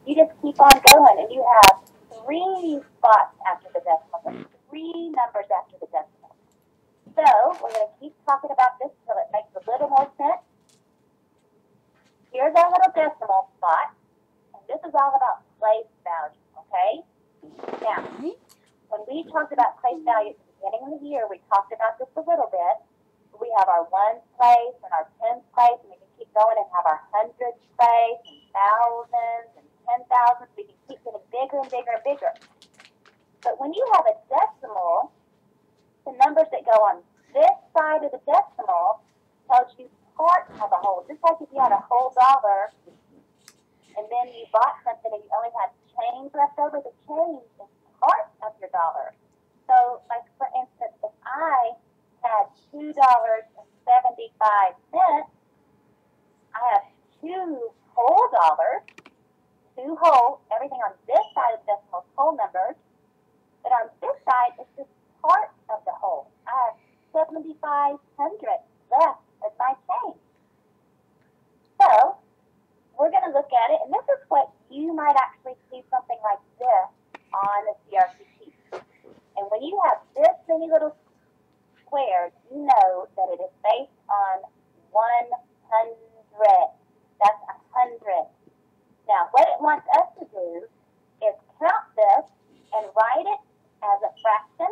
You just keep on going, and you have 3 spots after the decimal, 3 numbers after the decimal. So we're going to keep talking about this until it makes a little more sense. Here's our little decimal spot, and this is all about place value, okay? Now, when we talked about place value at the beginning of the year, we talked about this a little bit. We have our ones place and our tens place, and we can keep going and have our hundreds place and thousands and 10,000s. We can keep getting bigger and bigger and bigger. But when you have a decimal, the numbers that go on this side of the decimal tells you part of a whole. Just like if you had a whole dollar and then you bought something and you only had change left over, the change is part of your dollar. So, like for instance, if I had $2.75, I have 2 whole dollars, 2 whole, everything on this side of the decimal is whole numbers, but on this side it's just part of the whole. I have 7,500 left as my change. So, we're going to look at it, and this is what you might actually see something like this on the CRT sheet. And when you have this many little squares, you know that it is based on 100. That's 100. Now, what it wants us to do is count this and write it as a fraction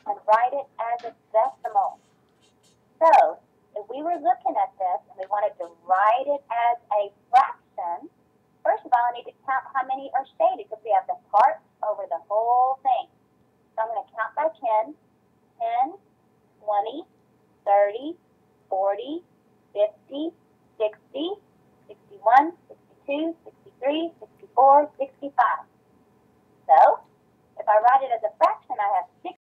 and write it as a decimal. So, if we were looking at this and we wanted to write it as a fraction, first of all, I need to count how many are shaded because we have the part over the whole thing. So I'm going to count by 10, 10, 20, 30, 40, 50, 60, 61, 62, 63, 64, 65.